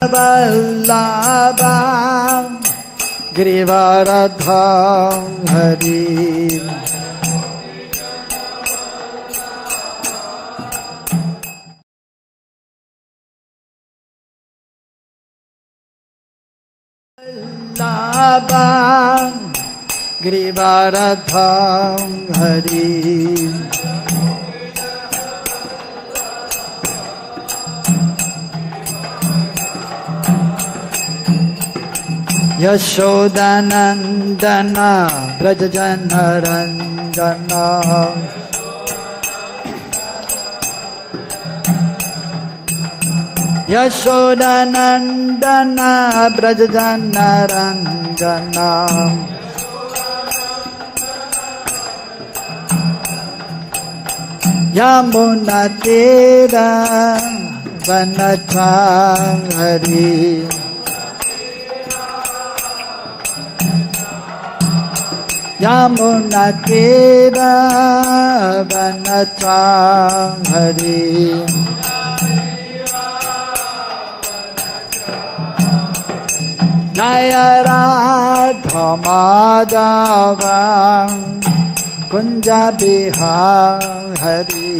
vallabham girivaradham harim vallabham girivaradham harim Yashodanandana Brajajanarandana Yashodanandana Brajajanarandana Yamunatira Vanachangari Yamunatira Vanachangari Jaya ratham ādāya kunja bihari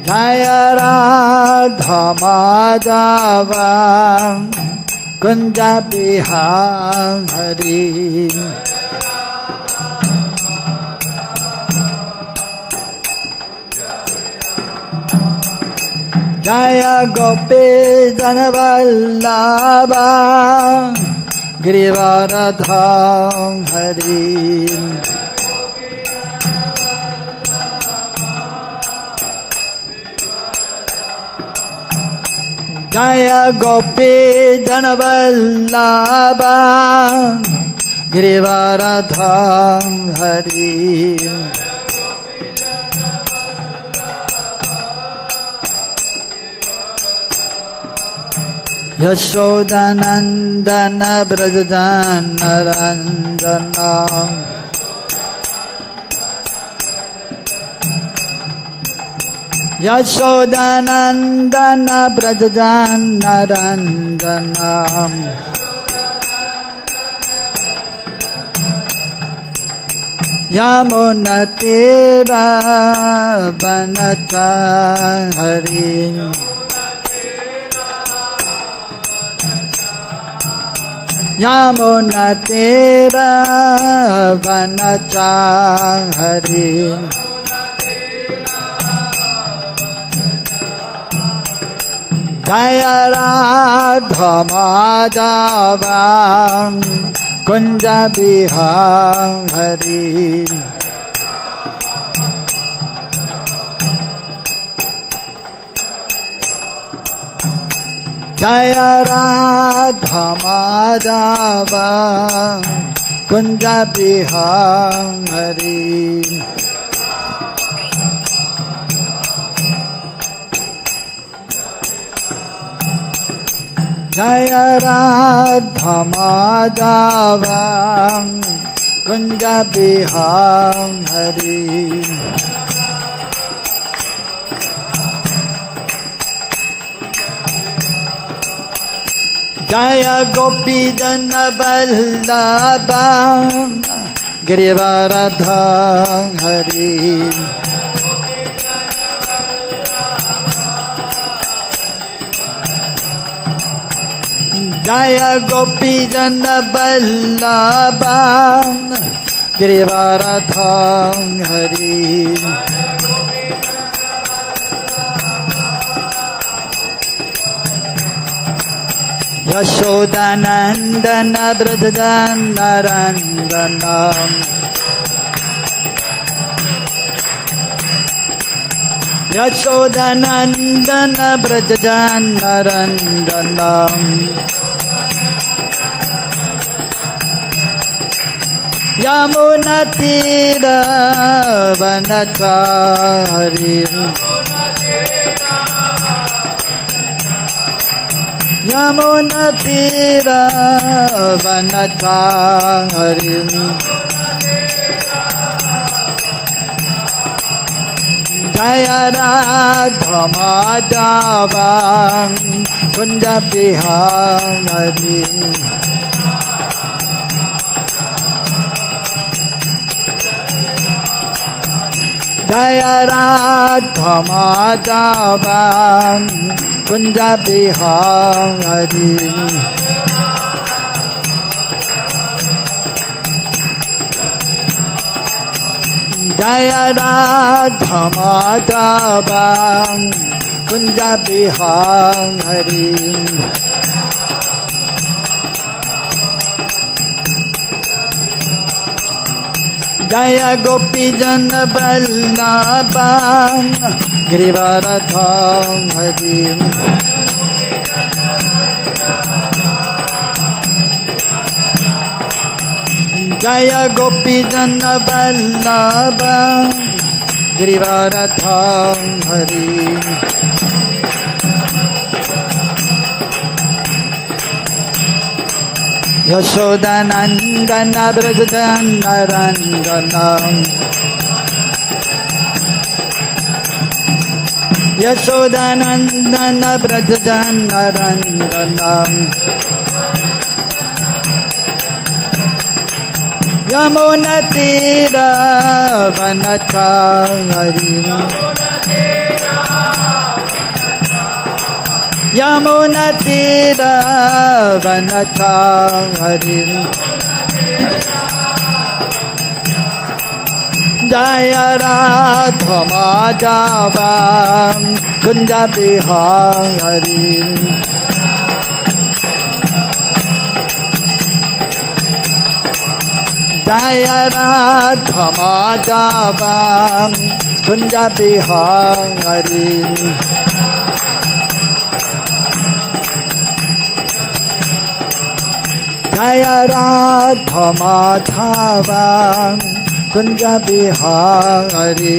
Jaya ratham ādāya kunja bihari Jaya gopi janavallabha girivaradham harim Jaya gopi janavallabha girivaradham harim Yashodanandana Brajajanarandana Yashodanandana Brajajanarandana Yamunatira Vanachangari Yamunatira Vanachangari Jaya ratham ādāya kunja bihari Jaya ratham ādāya kunja bihari Jaya ratham ādāya kunja bihari Jaya gopi janavallabha girivaradham harim Jaya gopi janavallabha girivaradham harim Yashodanandana Brajajanarandana Yashodanandana Brajajanarandana Yamunatira Vanachangari Yamunatira Vanachangari Jaya ratham-ādāya kunja-vihārī Jaya ratham-ādāya kunja-vihārī Jaya ratham-ādāya kunja-vihārī Jaya gopi-jana-vallabha giriva-ratham harim Jaya gopi-jana-vallabha giriva-ratham harim Yashoda-nandana vraja-dhanur-narandanam Yashoda-nandana vraja-dhanur-narandanam Yamuna-tira-vanachārim Yamuna-tira-vanachārim Jaya ratham-ādāya kunja-vihārī Jaya ratham-ādāya kunja-vihārī Jaya ratham-ādāya kunja-vihārī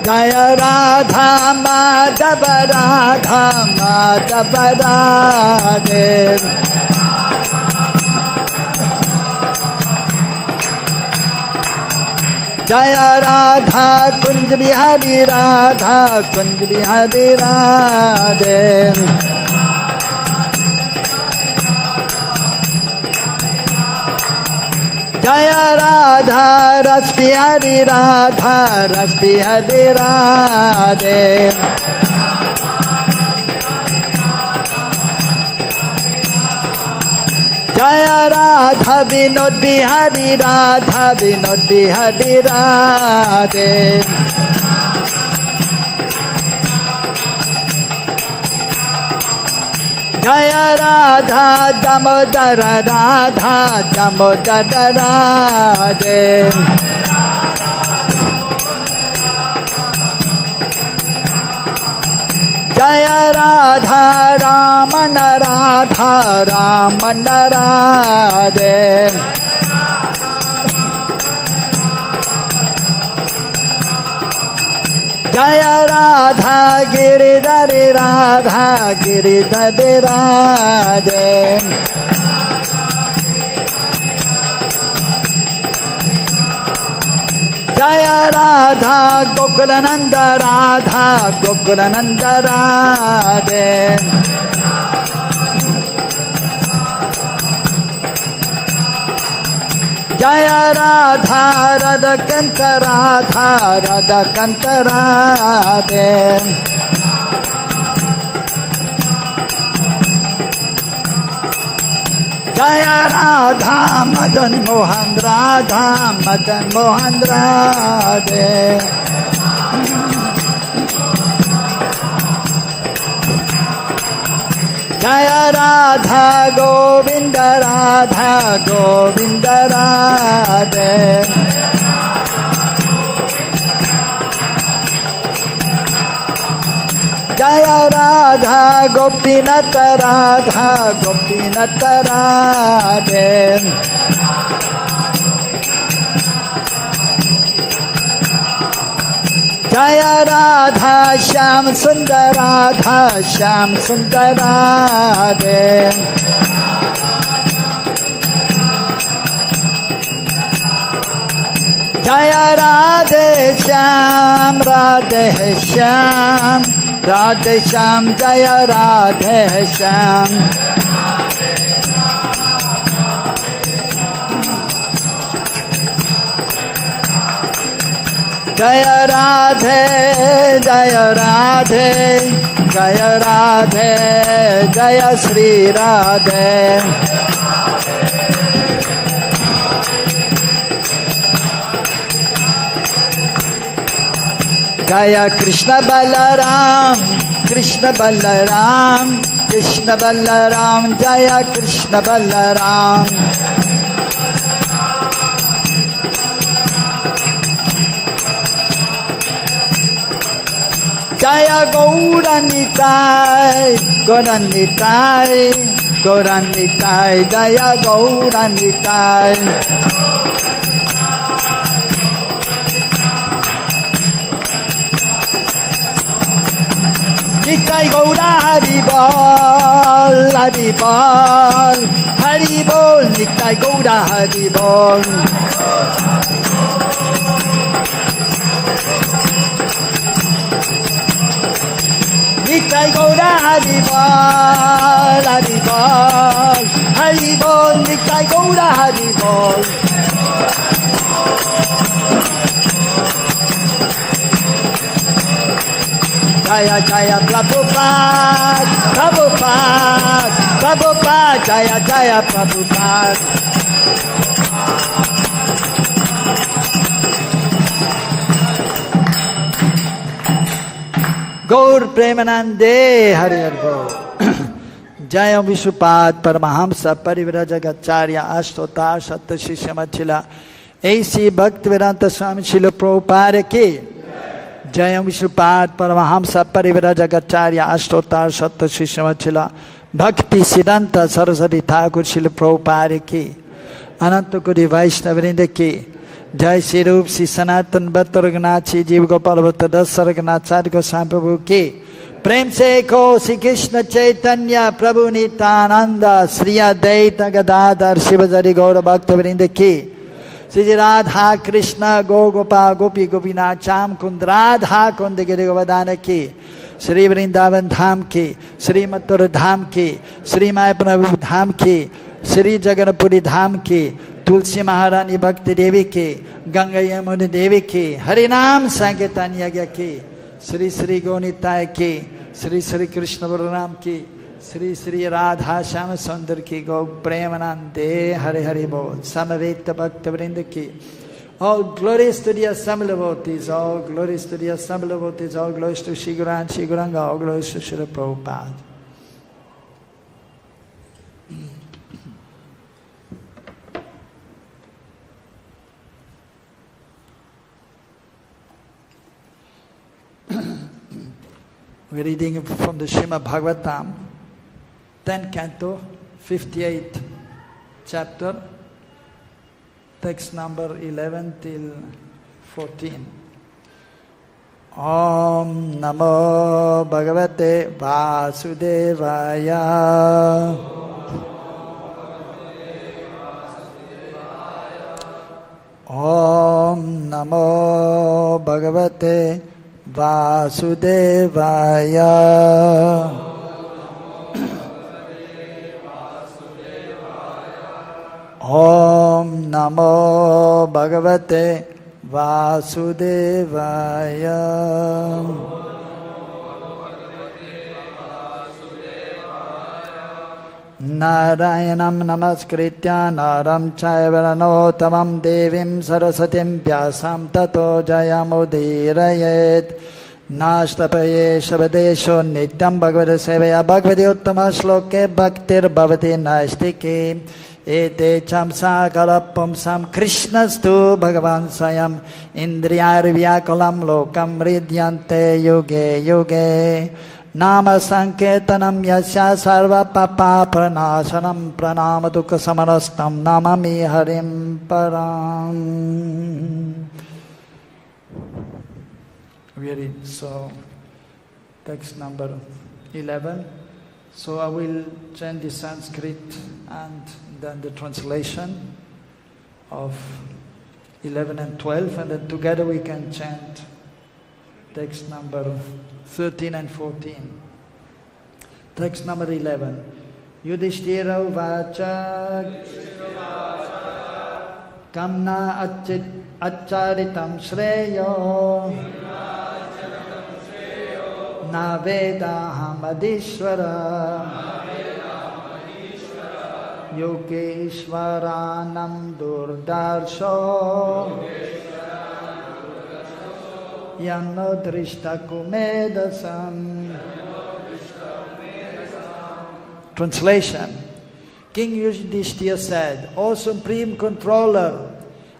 Jaya ratham-ādāya ratham-ādāya Jaya Radha Kunj Bihari Radha Kunj Bihari Radhe Jaya Radha Ras Bihari Radha Ras Bihari Radhe Jaya Radha Vinod Bihari Radha Vinod Bihari Radhe Jaya Radha Damodara Radha Damodara Radhe Jaya Radha Ramana Radha Ramana Radhe Jaya Radha Giridhari Radha Giridhari Radhe Jaya Radha Gokulananda Radha Gokulananda Radhe Jaya Radha Radhakanta Radha Radhakanta Radhe Jaya Radha Madan Mohan Radha Madan Mohan Radhe Jaya Radha Govinda Radha Govinda Radhe Jaya Radha Gopinata Radha Gopinata Radhe Jaya Radha Shyam Sundar Radha Shyam Sundar Radhe Jaya Radhe Shyam, Radhe Shyam, Radhe Shyam, Jaya Radhe Shyam. Jaya Radhe, Jaya Radhe, Jaya Radhe, Jaya Shri Radhe. Jaya Krishna Balaram, Krishna Balaram, Krishna Balaram, Jaya Krishna Balaram. Jaya Gauranitai, Gauranitai, Gauranitai, Jaya Gauranitai. Nitai Gaura Haribol, Haribol, Haribol, Nitai Gaura Haribol. Nitai Gaura Haribol, Haribol, Haribol, Nitai Gaura Haribol. Jaya Jaya Prabhupada, Prabhupada, Prabhupada, Jaya Jaya Prabhupada. Gaur Premanande Hari Hari Gaur. Jaya Vishupad Paramahamsa Parivira-Jagacharya Ashtotar Satta Shishamachila A.C. Bhaktivedanta Swami Srila Prabhupada Ki. Jaya Vishupad Paramahamsa Parivira-Jagacharya Ashtotar Satta Shishamachila Bhakti Siddhanta Saraswati Thakur Srila Prabhupada Ki. Ananta Kodi Vaishnavrinda Ki. Jai Shri Rup Shri Sanatan Bhatta Raghunath Shri Jiva Gopal Bhatta Dasa Raghunath Sadi Goswami Prabhu Ki. Prem Se Ko Shri Krishna Chaitanya Prabhu Nityananda Shri Advaita Gadadhar Shivajari Gaura Bhakta Vrinda Ki. Shri Radha Krishna Go Gopa Gopi Gopinath Cham Kund Radha Kund Giri Govardhana Ki. Shri Vrindavan Dham Ki. Shri Mathura Dham Ki. Shri Mayapura Dham Ki. Shri Jagannathpuri Dham Ki. Tulsi Maharani Bhakti Devi Ki. Ganga Yamuna Devi Ki. Harinam Sankirtan Yagya Ki. Shri Shri Gaunitai Ki. Shri Shri Krishna Balaram Ki. Shri Shri Radha Shyama Sundar Ki. Go Premanande Hari Hari Bol. Samaveta Bhakta Vrinda Ki. All glories to the assembled devotees. All glories to the assembled devotees. All glories to Shri Guru and Shri Guranga. All glories to Shri Prabhupada. We're reading from the Srimad Bhagavatam, 10th canto, 58th chapter, text number 11 till 14. Om Namo Bhagavate Vasudevaya. Om Namo Bhagavate Vasudevaya. Om Namo Bhagavate Vasudevaya. Narayanam namaskritya naram chaivaranottamam devim sarasatim vyasam tato jayamudirayet. Nashtapaye shabadesho nityam bhagavata sevaya bhagavati uttama shloke bhaktir bhavati naistiki. Ete chamsa kalapam sam krishnastu bhagavan sayam indriyar vyakulam lokam ridyante yuge yuge. Nama sanketanam yasya sarva papa pranasanam pranama dukkha samarastam namami harim param. We read, so text number 11. So I will chant the Sanskrit and then the translation of 11 and 12, and then together we can chant text number 13 and 14. Text number 11. Yudhishthira uvacha kamna accharitam shreyo na vedaham adishvara Yogeshwaranam durdarsho Yanno drishta kumedasam. Translation. King Yudhishthira said, O Supreme Controller,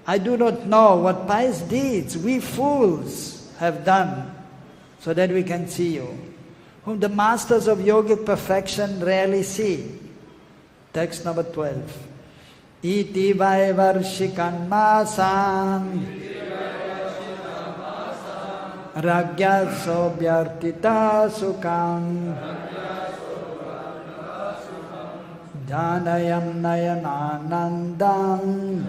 I do not know what pious deeds we fools have done so that we can see you, whom the masters of yogic perfection rarely see. Text number 12. Iti vaivarshikan masam ragya sobhyartita sukam dhanayam nayananandam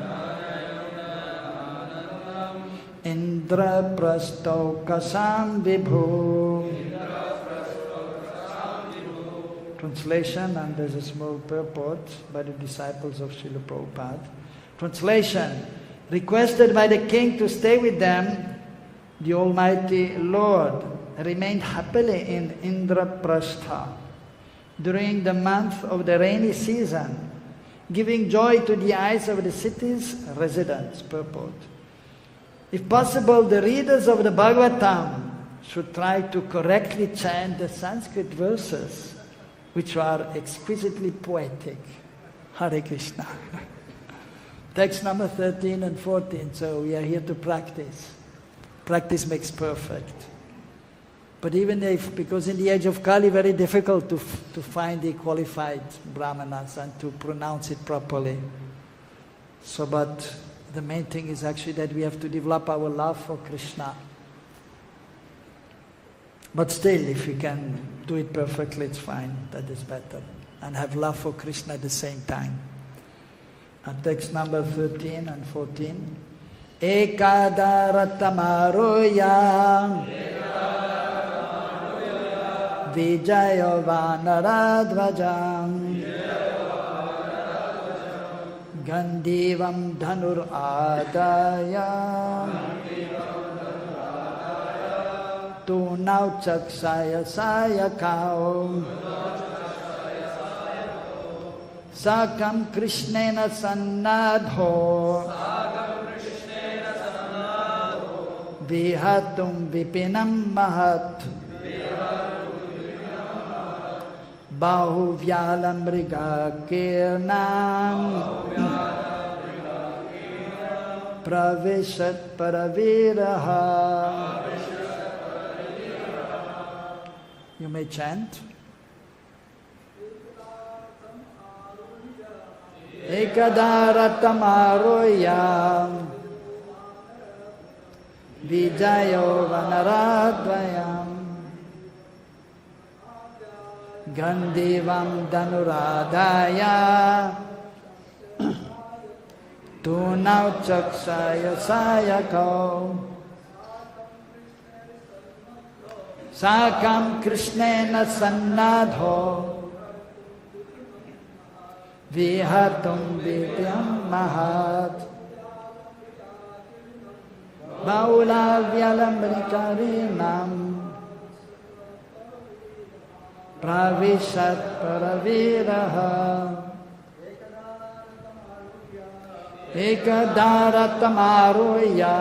indra prastokasam vibhu. Translation, and there's a small purport by the disciples of Srila Prabhupada. Translation. Requested by the king to stay with them, the Almighty Lord remained happily in Indraprastha during the month of the rainy season, giving joy to the eyes of the city's residents. Purport. If possible, the readers of the Bhagavatam should try to correctly chant the Sanskrit verses, which are exquisitely poetic. Hare Krishna. Text number 13 and 14. So we are here to practice. Practice makes perfect. But even if, because in the age of Kali, very difficult to find the qualified brahmanas and to pronounce it properly. So, but the main thing is actually that we have to develop our love for Krishna. But still, if we can do it perfectly, it's fine. That is better. And have love for Krishna at the same time. And text number 13 and 14. Ekadā ratham āruhya vijayo vānara-dhvajam gāṇḍīvaṁ dhanur ādāya tūṇau cākṣaya-sāyakau sākaṁ kṛṣṇena sannaddho vihartuṁ vipinaṁ mahat bahu-vyāla-mṛgākīrṇaṁ prāviśat para-vīra-hā. You may chant. Ekadā ratham āruhya vijayo vānara-dhvajam gāṇḍīvaṁ dhanur ādāya tūṇau cākṣaya-sāyakau sākaṁ kṛṣṇena sannaddho vihartuṁ mahat bahu-vyāla-mṛgākīrṇaṁ prāviśat para-vīra-hā ekadā ratham āruhya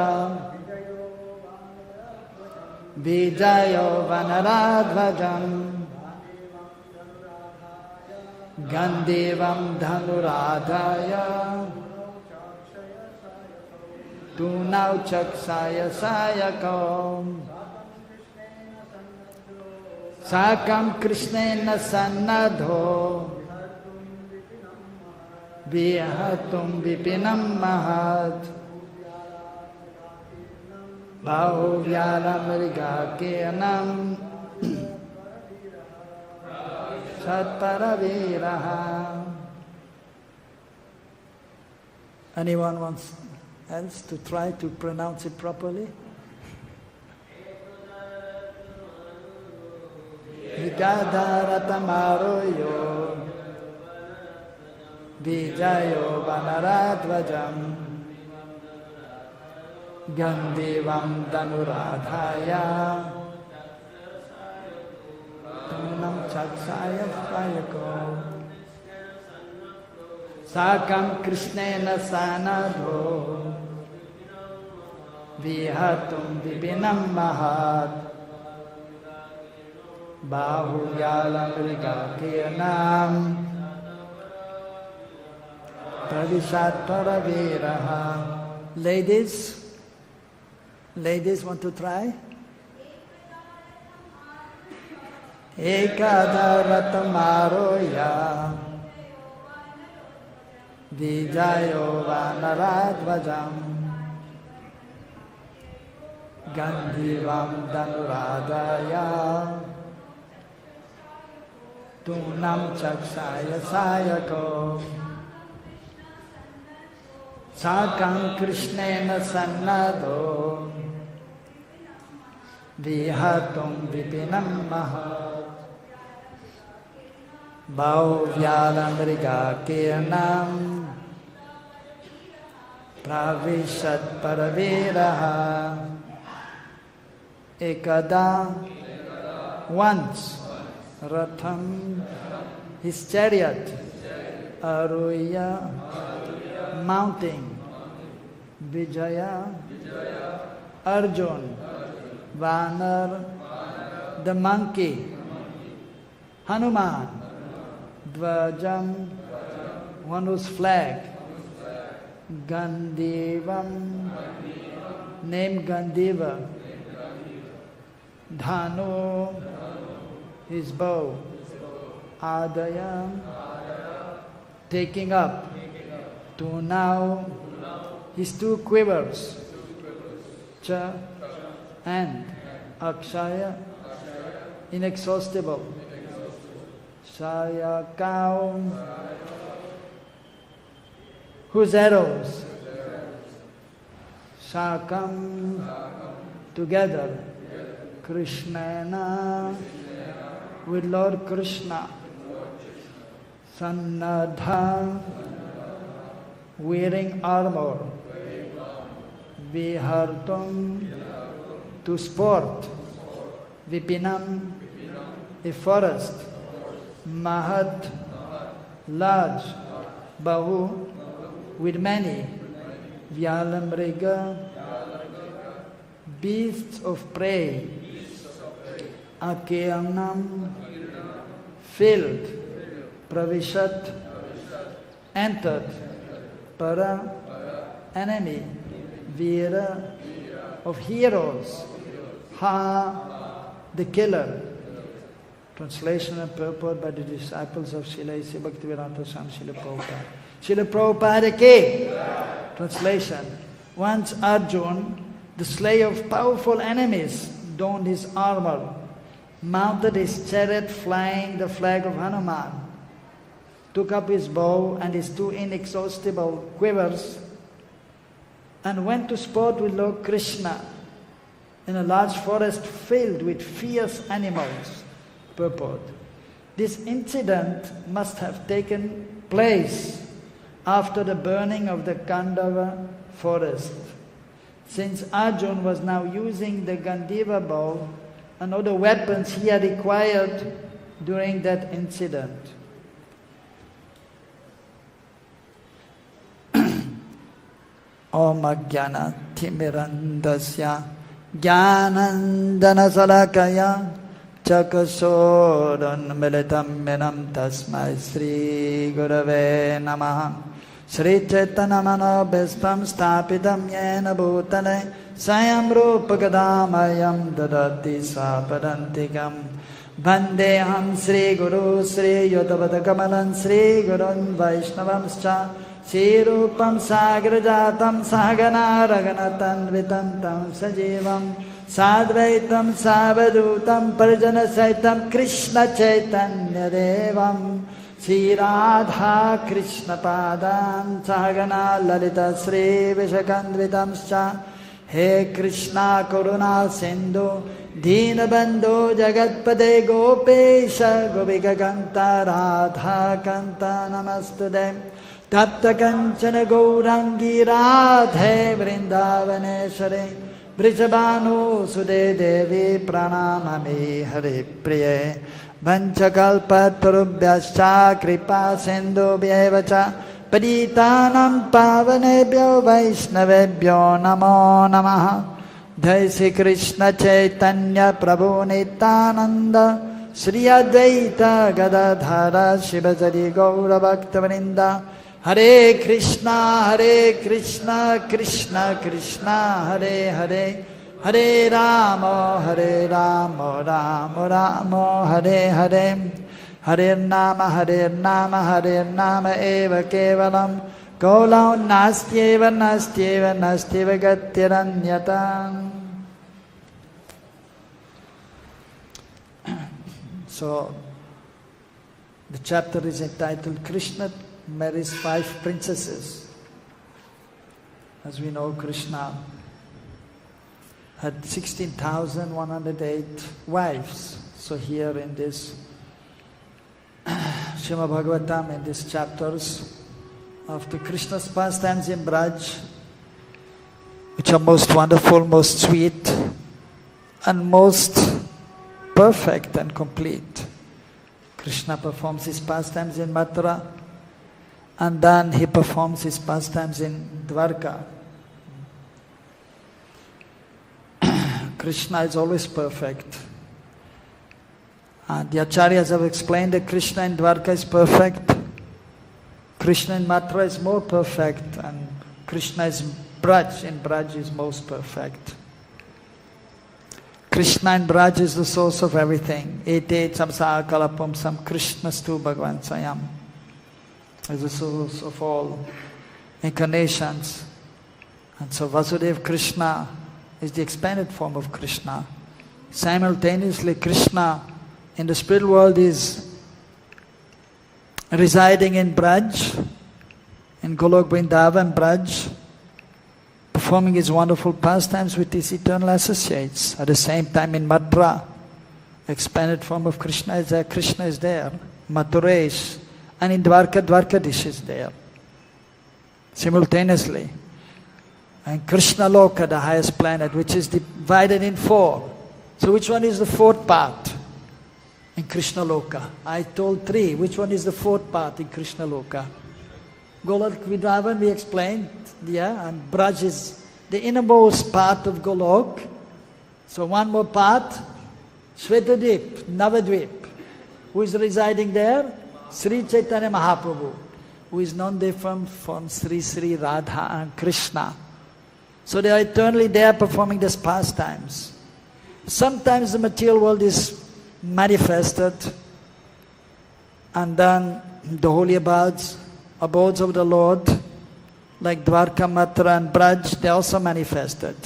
vijayo vānara-dhvajam gāṇḍīvaṁ dhanur ādāya tūṇau cākṣaya-sāyakau sākaṁ kṛṣṇena sannaddho vihartuṁ vipinaṁ mahat bahu-vyāla-mṛgākīrṇaṁ para-vīra-hā. Anyone wants else to try to pronounce it properly? Ekadā ratham āruhya vijayo vānara-dhvajam gāṇḍīvaṁ dhanur ādāya tūṇau cākṣaya-sāyakau sākaṁ kṛṣṇena sannaddho vihartuṁ vipinaṁ mahat bahu-vyāla-mṛgākīrṇaṁ prāviśat para-vīra-hā. Ladies want to try? Ekadā ratham āruhya vijayo vānara-dhvajam gāṇḍīvaṁ dhanur ādāya tūṇau cākṣaya-sāyakau sākaṁ kṛṣṇena sannaddho vihartuṁ vipinaṁ mahat bahu-vyāla-mṛgākīrṇaṁ prāviśat para-vīra-hā ekadā, once, ratham, his chariot, āruhya, mounting, vijayaḥ, Arjuna, vānara, the monkey, Hanumān, dhvajam, one whose flag, Gāṇḍīvam, named Gāṇḍīva, dhanur, his bow, ādāya, taking up, tūṇau, his two quivers, and ākṣaya, inexhaustible, Sayakau, whose arrows, sākaṁ, together, kṛṣṇena, with Lord Kṛṣṇa, sannaddho, wearing armor, vihartuṁ, to sport, vipinaṁ, a forest, mahat, large, bahu, with many, vyāla-mṛga, beasts of prey, ākirṇaṁ, filled, prāviśat, entered, para, enemy, vīra, of heroes, ha, the killer. Translation and purport by the disciples of Srila A.C. Bhaktivedanta Swami Srila Prabhupada. Srila Prabhupada ki. Translation. Once Arjuna, the slayer of powerful enemies, donned his armor, mounted his chariot flying the flag of Hanumān, took up his bow and his two inexhaustible quivers, and went to sport with Lord Kṛṣṇa in a large forest filled with fierce animals. Purport. This incident must have taken place after the burning of the Gāṇḍīva forest, since Arjuna was now using the Gāṇḍīva bow and other weapons he had acquired during that incident. Om Ajnana Timirandasya Jnanandana Salakaya Chakasodon Militam Menam Tasmai Sri Gurave Namaha Sri Chaitanya Manobhishtam Stapitam Yena Bhutale Sayam Rupa Kadamayam Dadati Swapadantikam Vandeham Sri Guru Sri Yodavada Kamalan Sri Gurun Vaishnavamscha Sri Rupam Sagrajatam Sagana Raganatan Vitantam Sajivam Sadvaitam Savadutam Parjana Saitam Krishna Chaitanya Devam Shri Radha Krishna Padam Sahagana Lalita Sri Vishakandritamscha He Krishna Karuna Sindhu Dīnabandhu Jagatpate Gopesha Gopika Kanta Radha Kanta Namastude Datta Kanchana Gaurangi Radhe Vrindavaneshwari Vrishabhanu Sude Devi Pranamami Hare Priye Vanchakalpatarubhyascha Kripa Sindhu Bhyevacha Paditanam Pavanebhyo Vaishnavebhyo Namo Namaha Jai Sri Krishna Chaitanya Prabhu Nityananda Shri Advaita Gadadhara Shivajari Gaura Bhakta Vrinda Hare Krishna Krishna Krishna Hare Hare Hare Rama Rama Rama Hare Hare Hare Nama Eva Kevalam Golau Nastyeva Gatyaranyata. So, the chapter is entitled Krishna Marries 5 Princesses. As we know, Krishna had 16,108 wives. So here in this Srimad Bhagavatam, in these chapters of the Krishna's pastimes in Braj, which are most wonderful, most sweet, and most perfect and complete. Krishna performs his pastimes in Mathura, and then he performs his pastimes in Dwarka. Krishna is always perfect. And the Acharyas have explained that Krishna in Dwarka is perfect, Krishna in Mathura is more perfect, and Krishna is in Braj is most perfect. Krishna in Braj is the source of everything. Ete samsara kalapam sam Krishnastu Bhagavan Swayam is the source of all incarnations. And so Vasudeva Krishna is the expanded form of Krishna. Simultaneously, Krishna in the spiritual world is residing in Braj, in Golok Vrindavan Braj, performing his wonderful pastimes with his eternal associates. At the same time in Mathura, expanded form of Krishna is there, Mathuresh, and in Dwarka, Dwarkadish is there. Simultaneously. And Krishna Loka, the highest planet, which is divided in 4. So which one is the 4th part in Krishna Loka? I told 3. Which one is the 4th part in Krishna Loka? Golok Vrindavan we explained, and Braj is the innermost part of Golok. So one more part, Shvetadvip, Navadvip. Who is residing there? Sri Chaitanya Mahaprabhu, who is known different from Sri Radha and Krishna. So they are eternally there performing these pastimes. Sometimes the material world is manifested, and then the holy abodes of the Lord, like Dwarka, Mathura and Braj, they also manifested.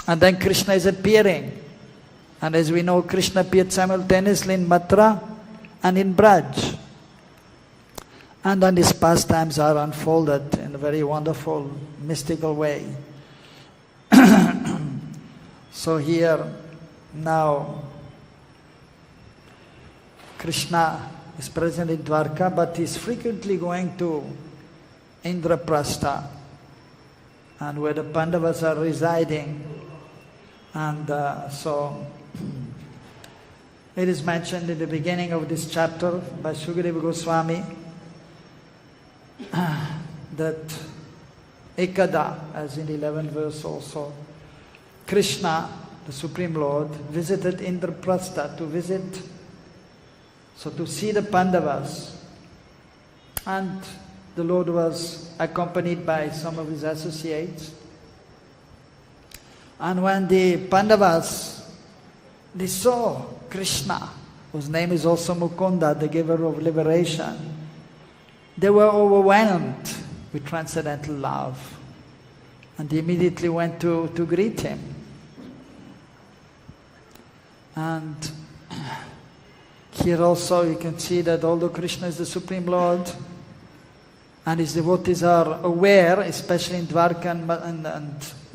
And then Krishna is appearing. And as we know, Krishna appeared simultaneously in Mathura and in Braj. And then his pastimes are unfolded in a very wonderful, mystical way. So here, now, Krishna is present in Dwarka, but he is frequently going to Indraprastha, and where the Pandavas are residing. And so, it is mentioned in the beginning of this chapter by Sukadeva Goswami that ekadā, as in 11th verse also, Krishna, the Supreme Lord, visited Indraprastha to see the Pandavas. And the Lord was accompanied by some of his associates. And when the Pandavas, they saw Krishna, whose name is also Mukunda, the giver of liberation, they were overwhelmed with transcendental love. And they immediately went to greet him. And Here also you can see that although Krishna is the Supreme Lord, and his devotees are aware, especially in Dwarka and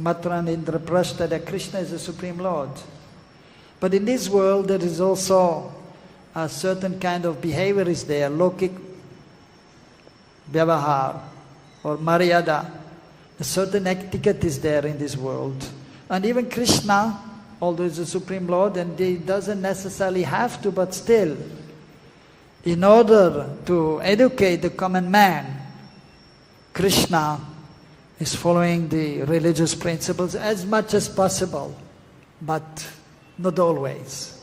Mathura and Indraprastha, that Krishna is the Supreme Lord. But in this world there is also a certain kind of behavior is there, lokik vyavahar or maryada. A certain etiquette is there in this world. And even Krishna, although he's the Supreme Lord, and he doesn't necessarily have to, but still, in order to educate the common man, Krishna is following the religious principles as much as possible, but not always.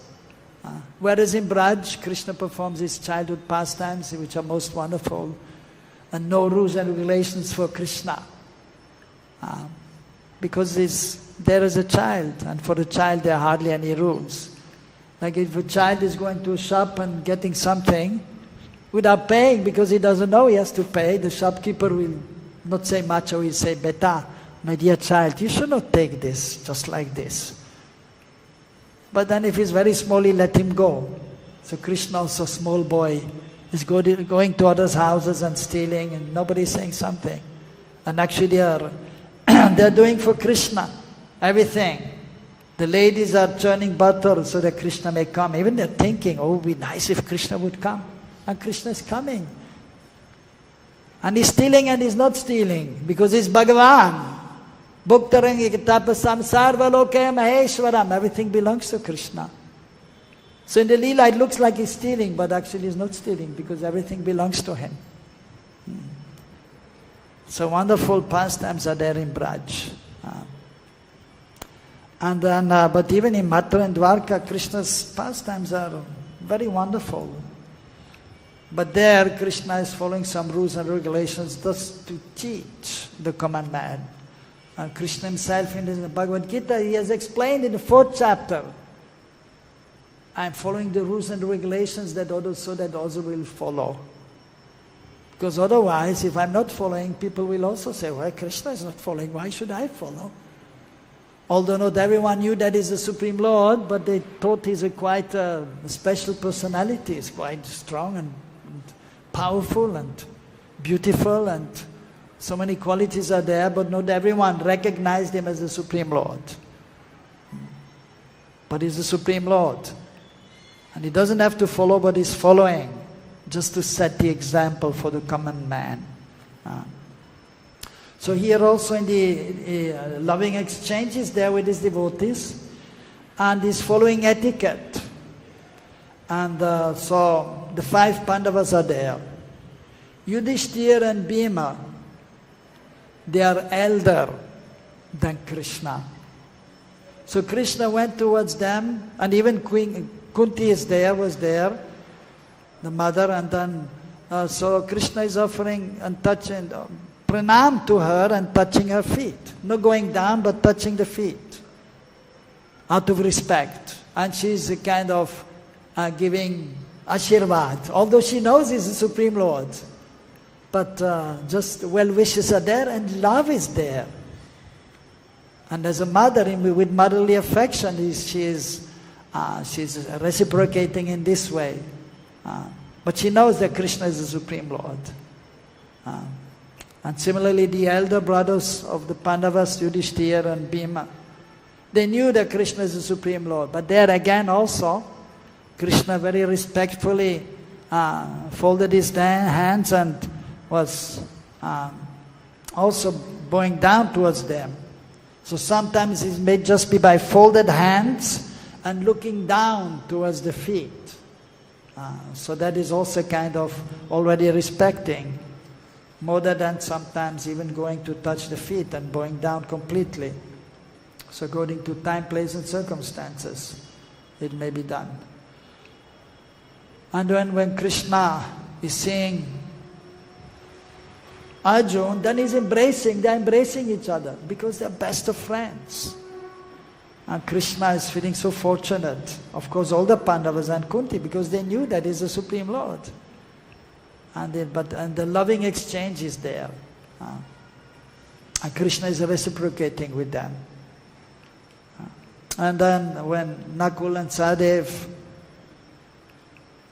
Whereas in Braj, Krishna performs his childhood pastimes, which are most wonderful, and no rules and regulations for Krishna. Because there is a child, and for the child there are hardly any rules. Like if a child is going to a shop and getting something, without paying, because he doesn't know he has to pay, the shopkeeper will not say much, or he'll say, "Beta, my dear child, you should not take this just like this." But then if he's very small, he let him go. So Krishna, also small boy, is going to others' houses and stealing, and nobody's saying something. And actually they're doing for Krishna everything. The ladies are churning butter so that Krishna may come. Even they're thinking, oh, it would be nice if Krishna would come. And Krishna is coming. And he's stealing and he's not stealing, because he's Bhagavan. Bhuktarangi tapasam sarva lokaya maheshwaram. Everything belongs to Krishna. So in the Leela it looks like he's stealing, but actually he's not stealing, because everything belongs to him. So wonderful pastimes are there in Braj. And then, but even in Mathura and Dwarka, Krishna's pastimes are very wonderful. But there, Krishna is following some rules and regulations just to teach the common man. And Krishna himself in the Bhagavad Gita, he has explained in the 4th chapter, I am following the rules and regulations so that others will follow. Because otherwise, if I'm not following, people will also say, well, Krishna is not following, why should I follow? Although not everyone knew that he's the Supreme Lord, but they thought he's quite a special personality. He's quite strong and powerful and beautiful, and so many qualities are there, but not everyone recognized him as the Supreme Lord. But he's the Supreme Lord. And he doesn't have to follow, but he's following, just to set the example for the common man. So here also in the loving exchanges there with his devotees, and he's following etiquette. And so the 5 Pandavas are there. Yudhishthira and Bhima, they are elder than Krishna. So Krishna went towards them, and even Queen Kunti was there, the mother, and then so Krishna is offering and touching, pranam to her and touching her feet. Not going down, but touching the feet, out of respect. And she's kind of giving ashirvad, although she knows he's the Supreme Lord. But just well wishes are there, and love is there. And as a mother, with motherly affection, she's reciprocating in this way. But she knows that Krishna is the Supreme Lord. And similarly, the elder brothers of the Pandavas, Yudhishthira and Bhima, they knew that Krishna is the Supreme Lord. But there again also, Krishna very respectfully folded his hands and was also bowing down towards them. So sometimes it may just be by folded hands and looking down towards the feet. So that is also kind of already respecting, more than sometimes even going to touch the feet and bowing down completely. So according to time, place and circumstances, it may be done. And when Krishna is seeing Arjuna, then they're embracing each other, because they're best of friends. And Krishna is feeling so fortunate. Of course, all the Pandavas and Kunti, because they knew that he's the Supreme Lord. And the loving exchange is there. And Krishna is reciprocating with them. And then when Nakul and Sahadev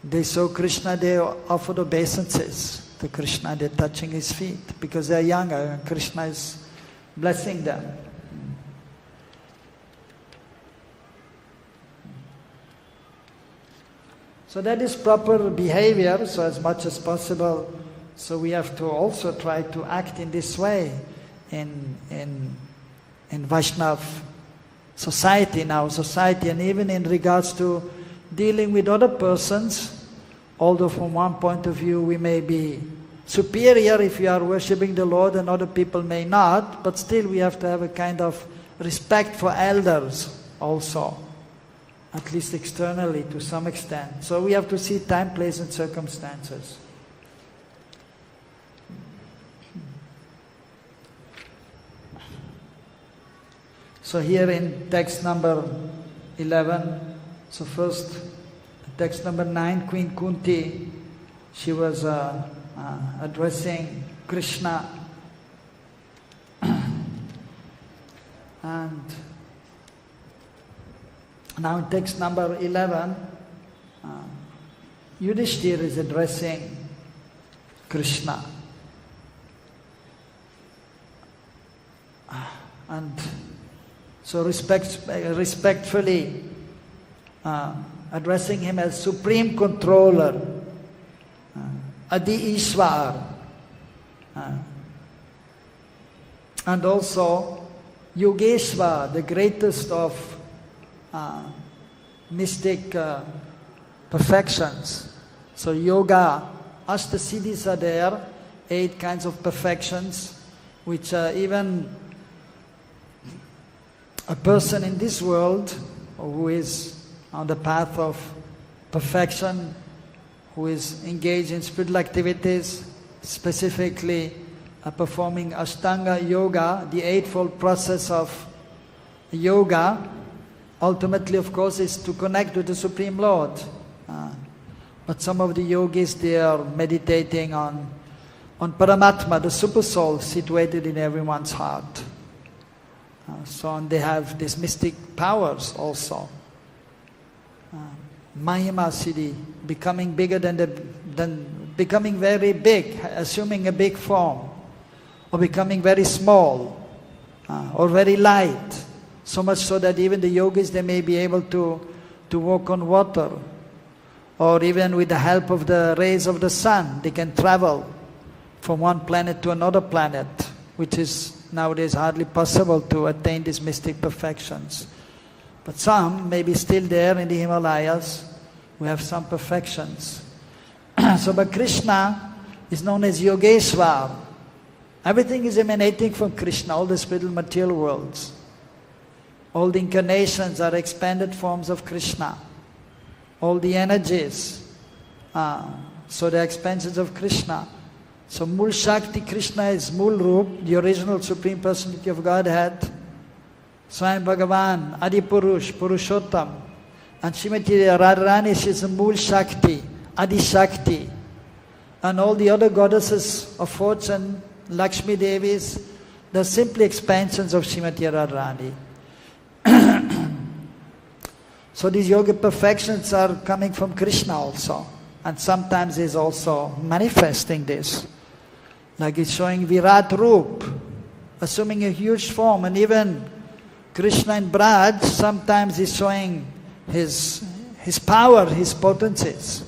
they saw Krishna, they offered obeisances to Krishna, they're touching his feet because they're younger and Krishna is blessing them. So that is proper behavior, so as much as possible. So we have to also try to act in this way in Vaishnav society, in our society, and even in regards to dealing with other persons, although from one point of view we may be superior if we are worshipping the Lord and other people may not, but still we have to have a kind of respect for elders also, at least externally to some extent. So we have to see time, place and circumstances. So here in text number 11, so first text number 9, Queen Kunti, she was addressing Krishna, and now in text number 11, Yudhishthira is addressing Krishna. And so respectfully addressing him as Supreme Controller, Adi Ishwar, and also Yogeshwar, the greatest of mystic perfections. So yoga, Ashtasiddhis are there, 8 kinds of perfections, which even a person in this world who is on the path of perfection, who is engaged in spiritual activities, specifically performing Ashtanga Yoga, the eightfold process of yoga, ultimately of course is to connect with the Supreme Lord. But some of the yogis, they are meditating on Paramatma, the Super Soul situated in everyone's heart. So they have these mystic powers also. Mahima Siddhi, becoming bigger than becoming very big, assuming a big form, or becoming very small, or very light, so much so that even the yogis, they may be able to walk on water, or even with the help of the rays of the sun, they can travel from one planet to another planet, which is nowadays hardly possible to attain these mystic perfections. But some may be still there in the Himalayas. We have some perfections. So, but Krishna is known as Yogeshwar. Everything is emanating from Krishna, all the spiritual material worlds. All the incarnations are expanded forms of Krishna. All the energies, so the expansions of Krishna. So Mul Shakti, Krishna is Mul Rup, the original Supreme Personality of Godhead. Swayam Bhagavan, Adi Purush, Purushottam. And Srimati Radharani, she is Mul Shakti, Adi Shakti. And all the other goddesses of fortune, Lakshmi Devis, they're simply expansions of Srimati Radharani. So these yoga perfections are coming from Krishna also. And sometimes he's also manifesting this. Like he's showing Virat Rup, assuming a huge form. And even Krishna in Braj, sometimes he's showing his power, his potencies.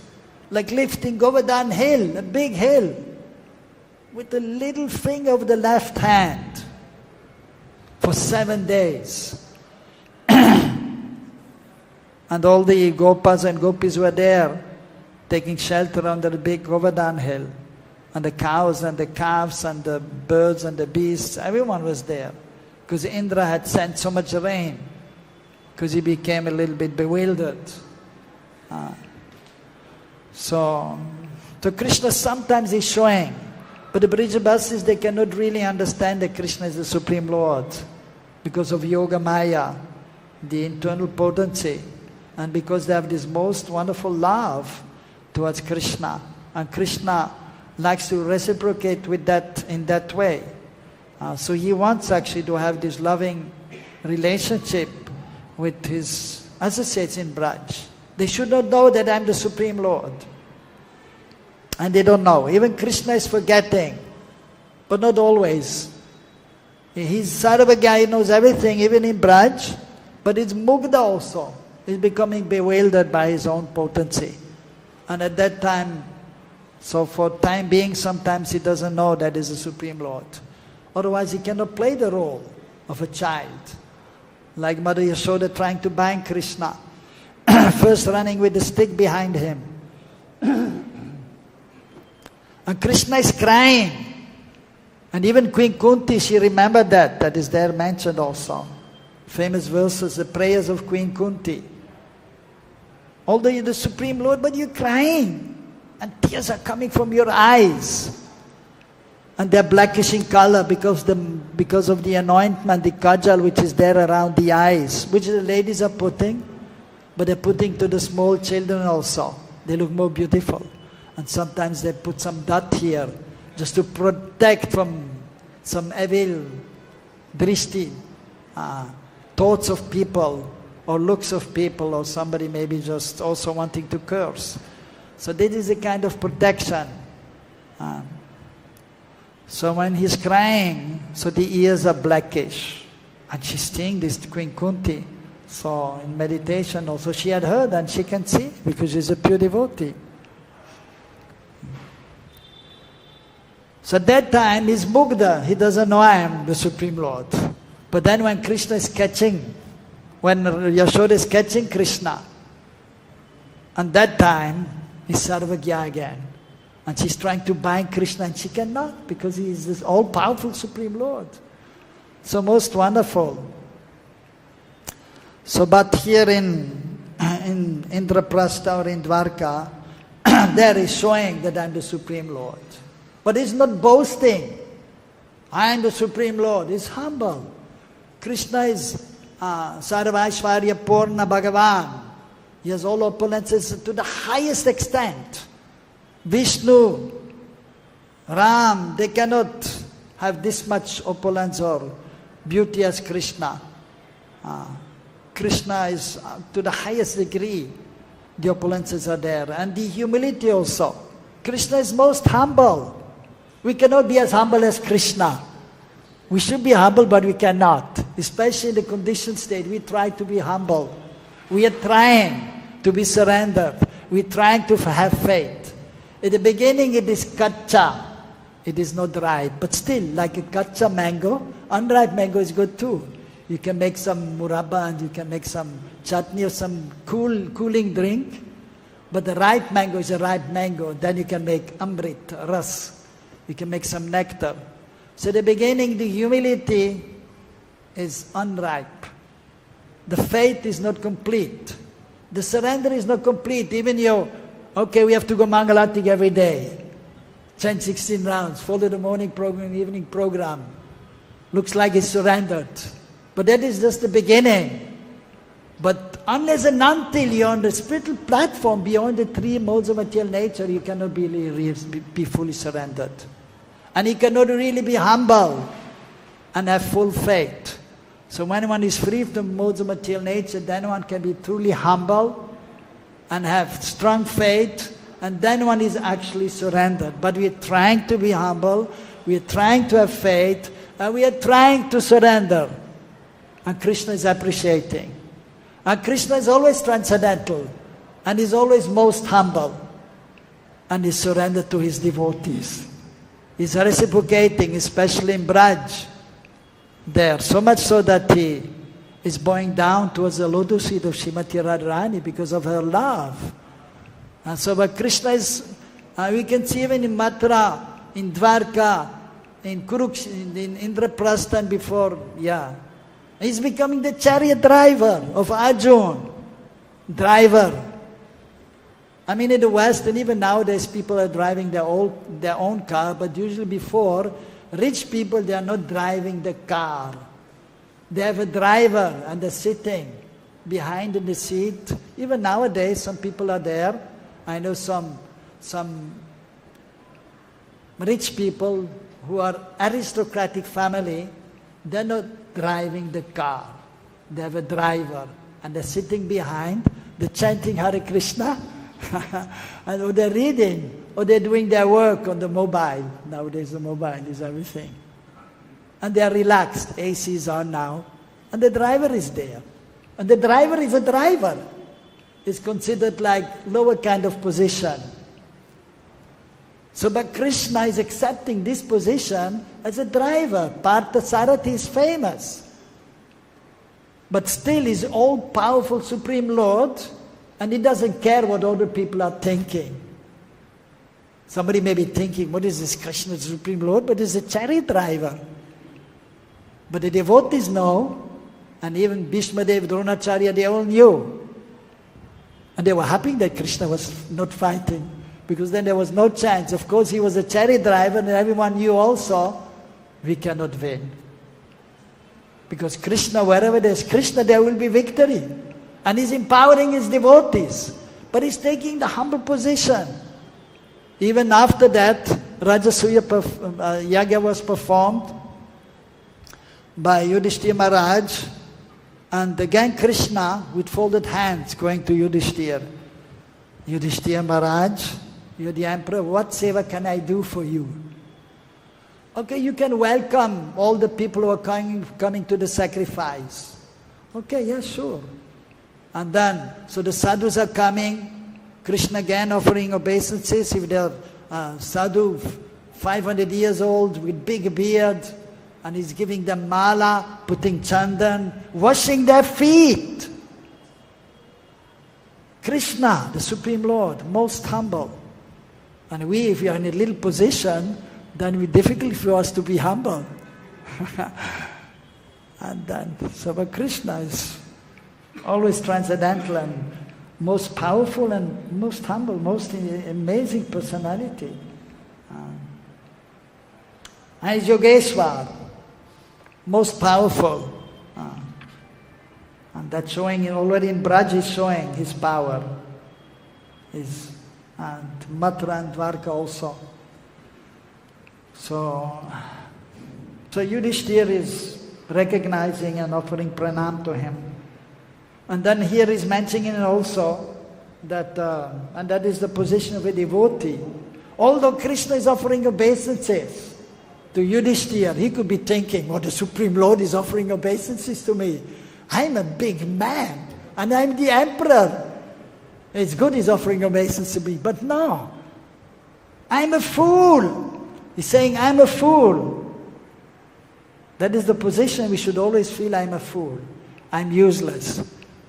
Like lifting Govardhan hill, a big hill, with the little finger of the left hand for 7 days. And all the gopas and gopis were there, taking shelter under the big Govardhan hill. And the cows and the calves and the birds and the beasts, everyone was there. Because Indra had sent so much rain, because he became a little bit bewildered. So Krishna sometimes is showing, but the Brijabasis, they cannot really understand that Krishna is the Supreme Lord because of Yoga Maya, the internal potency, and because they have this most wonderful love towards Krishna. And Krishna likes to reciprocate with that in that way. So he wants actually to have this loving relationship with his associates in Braj. They should not know that I am the Supreme Lord. And they don't know. Even Krishna is forgetting, but not always. He's Sarvagya, he knows everything, even in Braj, but he's Mukunda also. He's becoming bewildered by his own potency. And at that time, so for time being, sometimes he doesn't know that he's the Supreme Lord. Otherwise, he cannot play the role of a child. Like Mother Yashoda trying to bind Krishna. First running with the stick behind him. And Krishna is crying. And even Queen Kunti, she remembered that. That is there mentioned also. Famous verses, the prayers of Queen Kunti. Although you're the Supreme Lord, but you're crying. And tears are coming from your eyes. And they're blackish in color because of the anointment, the kajal which is there around the eyes, which the ladies are putting. But they're putting to the small children also. They look more beautiful. And sometimes they put some dhat here, just to protect from some evil drishti, thoughts of people, or looks of people, or somebody maybe just also wanting to curse. So this is a kind of protection. So when he's crying, so the ears are blackish. And she's seeing this Queen Kunti. So in meditation also she had heard and she can see because she's a pure devotee. So at that time he's Mukunda. He doesn't know I am the Supreme Lord. But then when Krishna is catching, when Yashoda is catching Krishna, and that time he's Sarvagya again. And she's trying to bind Krishna and she cannot because he is this all-powerful Supreme Lord. So most wonderful. So but here in Indraprastha or in Dwarka, there is showing that I am the Supreme Lord. But he's not boasting. I am the Supreme Lord. He's humble. Krishna is Sarvaishvarya Purna Bhagavan. He has all opulences to the highest extent. Vishnu, Ram, they cannot have this much opulence or beauty as Krishna. Krishna is to the highest degree. The opulences are there. And the humility also. Krishna is most humble. We cannot be as humble as Krishna. We should be humble, but we cannot. Especially in the conditioned state, we try to be humble. We are trying to be surrendered. We are trying to have faith. In the beginning it is kacha. It is not ripe. But still, like a kacha mango, unripe mango is good too. You can make some murabba and you can make some chutney or some cooling drink. But the ripe mango is a ripe mango. Then you can make amrit, ras. You can make some nectar. So the beginning, the humility is unripe. The faith is not complete. The surrender is not complete. Even okay, we have to go Mangalatik every day. Chant 16 rounds, follow the morning program, evening program. Looks like it's surrendered. But that is just the beginning. But unless and until you're on the spiritual platform beyond the three modes of material nature, you cannot be fully surrendered. And you cannot really be humble and have full faith. So when one is free from modes of material nature, then one can be truly humble and have strong faith, and then one is actually surrendered. But we are trying to be humble, we are trying to have faith, and we are trying to surrender. And Krishna is appreciating. And Krishna is always transcendental, and is always most humble, and is surrendered to his devotees. He's reciprocating, especially in Braj, there, so much so that he is bowing down towards the lotus feet of Srimati Radharani because of her love. And so, but Krishna is, we can see even in Mathura, in Dwarka, in Kurukshetra, in Indraprastha and before, he's becoming the chariot driver of Arjuna. Driver. I mean, in the West, and even nowadays, people are driving their own car, but usually before, rich people, they are not driving the car. They have a driver, and they're sitting behind in the seat. Even nowadays, some people are there. I know some rich people who are aristocratic family, they're not driving the car. They have a driver, and they're sitting behind, They're chanting Hare Krishna, and or they're reading, or they're doing their work on the mobile. Nowadays the mobile is everything. And they are relaxed, AC is on now, and the driver is there. And the driver is a driver. It's considered like lower kind of position. So but Krishna is accepting this position as a driver. Parthasarathi is famous. But still he's all-powerful Supreme Lord, and he doesn't care what other people are thinking. Somebody may be thinking, what is this Krishna Supreme Lord? But he's a chariot driver. But the devotees know, and even Bhishmadev, Dronacharya, they all knew. And they were happy that Krishna was not fighting, because then there was no chance. Of course, he was a chariot driver, and everyone knew also, we cannot win. Because Krishna, wherever there's Krishna, there will be victory. And he's empowering his devotees. But he's taking the humble position. Even after that, Rajasuya Yagya was performed by Yudhishthira Maharaj, and again Krishna with folded hands going to Yudhishthira. Yudhishthira Maharaj, you're the emperor, what seva can I do for you? Okay, you can welcome all the people who are coming to the sacrifice. Okay, yeah, sure. And then, so the sadhus are coming, Krishna again offering obeisances. If they're sadhu 500 years old with big beard, and he's giving them mala, putting chandan, washing their feet. Krishna, the Supreme Lord, most humble. And we, if we are in a little position, then it's difficult for us to be humble. And then, so but Krishna is always transcendental and most powerful and most humble, most amazing personality. And Yogeshwar, most powerful. And that's showing, already in Braj is showing his power. And Mathura and Dwarka also. So Yudhishthira is recognizing and offering pranam to him. And then here is mentioning also that, and that is the position of a devotee. Although Krishna is offering obeisances to Yudhishthira, he could be thinking, oh, the Supreme Lord is offering obeisances to me. I'm a big man, and I'm the emperor. It's good he's offering obeisance to me, but no. I'm a fool. He's saying, I'm a fool. That is the position we should always feel, I'm a fool. I'm useless.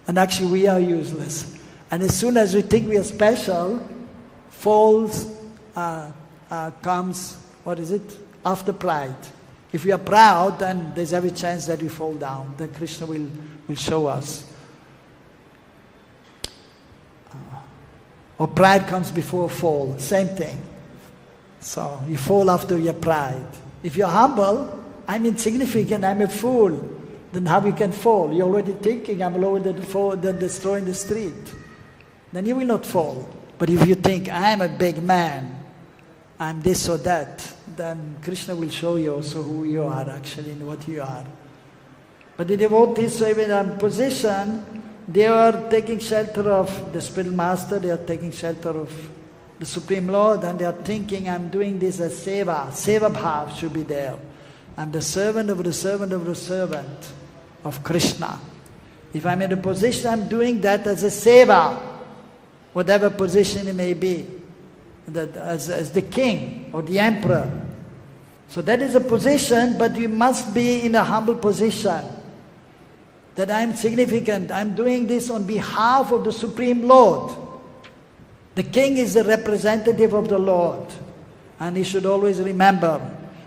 And actually we are useless. And as soon as we think we are special, falls comes, after pride. If we are proud, then there's every chance that we fall down. Then Krishna will show us. Or pride comes before fall, same thing. So you fall after your pride. If you're humble, I'm insignificant, I'm a fool, then how you can fall? You're already thinking I'm lower than the straw in the street. Then you will not fall. But if you think I'm a big man, I'm this or that, then Krishna will show you also who you are actually and what you are. But the devotees, so even in position, they are taking shelter of the spiritual master, they are taking shelter of the Supreme Lord, and they are thinking, I'm doing this as seva. Seva bhav should be there. I'm the servant of the servant of the servant of Krishna. If I'm in a position, I'm doing that as a seva, whatever position it may be, that as the king or the emperor. So that is a position, but we must be in a humble position. That I'm significant, I'm doing this on behalf of the Supreme Lord. The king is the representative of the Lord. And he should always remember.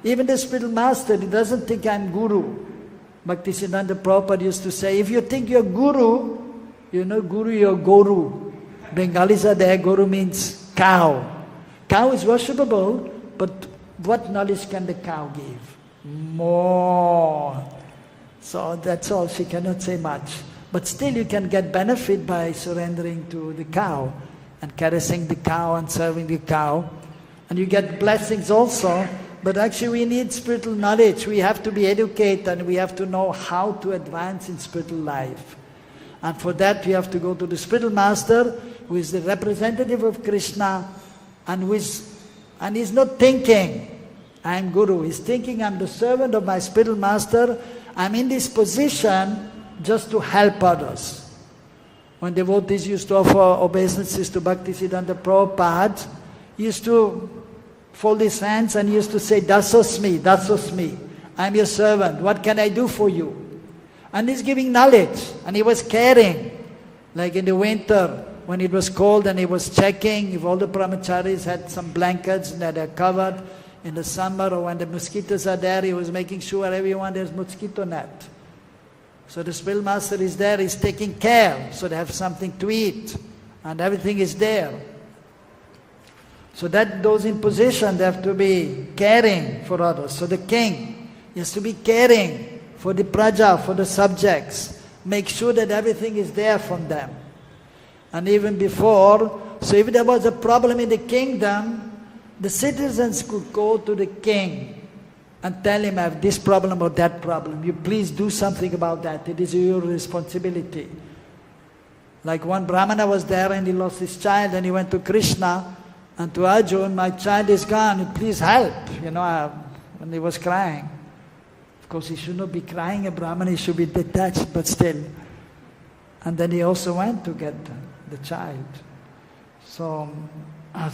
Even the spiritual master, he doesn't think I'm guru. Bhaktisiddhanta Prabhupada used to say, if you think you're guru, you're not guru, you're goru. Bengalis are there, guru means cow. Cow is worshipable, but what knowledge can the cow give? More. So that's all, she cannot say much. But still you can get benefit by surrendering to the cow and caressing the cow and serving the cow. And you get blessings also, but actually we need spiritual knowledge. We have to be educated and we have to know how to advance in spiritual life. And for that you have to go to the spiritual master, who is the representative of Krishna, and he's not thinking, I am Guru. He's thinking, I'm the servant of my spiritual master. I'm in this position just to help others. When devotees used to offer obeisances to Bhaktisiddhanta Prabhupada, he used to fold his hands and he used to say, Dasosmi, Dasosmi, I'm your servant, what can I do for you? And he's giving knowledge, and he was caring. Like in the winter, when it was cold, and he was checking if all the brahmacharis had some blankets that are covered. In the summer, or when the mosquitoes are there, he was making sure everyone there's mosquito net. So the spiritual master is there, he's taking care, so they have something to eat, and everything is there. So that those in position, they have to be caring for others. So the king, he has to be caring for the praja, for the subjects, make sure that everything is there from them. And even before, so if there was a problem in the kingdom, the citizens could go to the king and tell him, I have this problem or that problem. You please do something about that. It is your responsibility. Like one Brahmana was there and he lost his child, and he went to Krishna and to Arjuna, my child is gone, please help. And he was crying. Of course, he should not be crying, a Brahmana, he should be detached, but still. And then he also went to get the child. So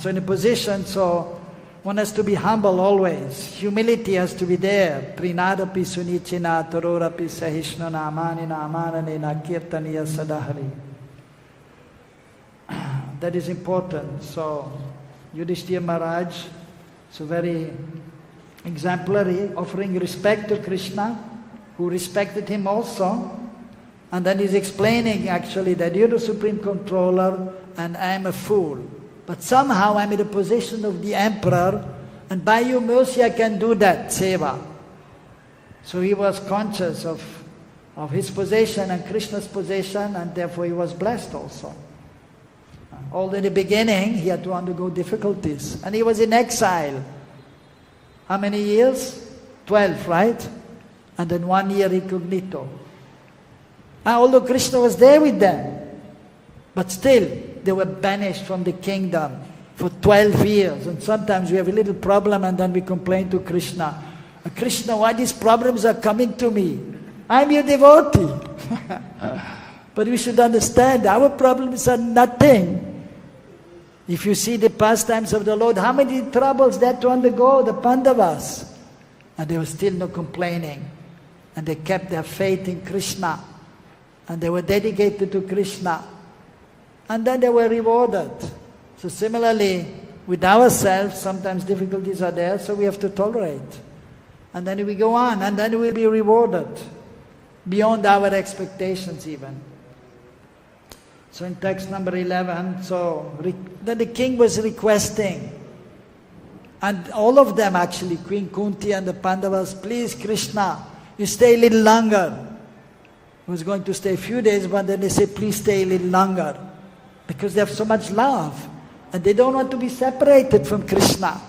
in a position, so one has to be humble always. Humility has to be there. Prinadapi sunichina tarorapi sahishnana amanina amananena kirtaniya sadahari. That is important. So Yudhishthira Maharaj, so very exemplary, offering respect to Krishna, who respected him also. And then he's explaining actually that you're the supreme controller and I am a fool. But somehow I'm in the position of the emperor, and by your mercy I can do that, seva. So he was conscious of his position and Krishna's position, and therefore he was blessed also. Although in the beginning he had to undergo difficulties, and he was in exile. How many years? 12, right? And then 1 year incognito. Although Krishna was there with them, but still they were banished from the kingdom for 12 years. And sometimes we have a little problem and then we complain to Krishna. Krishna, why these problems are coming to me? I'm your devotee. But we should understand, our problems are nothing. If you see the pastimes of the Lord, how many troubles they had to undergo, the Pandavas. And they were still not complaining. And they kept their faith in Krishna. And they were dedicated to Krishna. And then they were rewarded. So similarly, with ourselves, sometimes difficulties are there, so we have to tolerate. And then we go on, and then we'll be rewarded, beyond our expectations even. So in text number 11, then the king was requesting, and all of them actually, Queen Kunti and the Pandavas, please Krishna, you stay a little longer. He was going to stay a few days, but then they say, please stay a little longer. Because they have so much love, and they don't want to be separated from Krishna.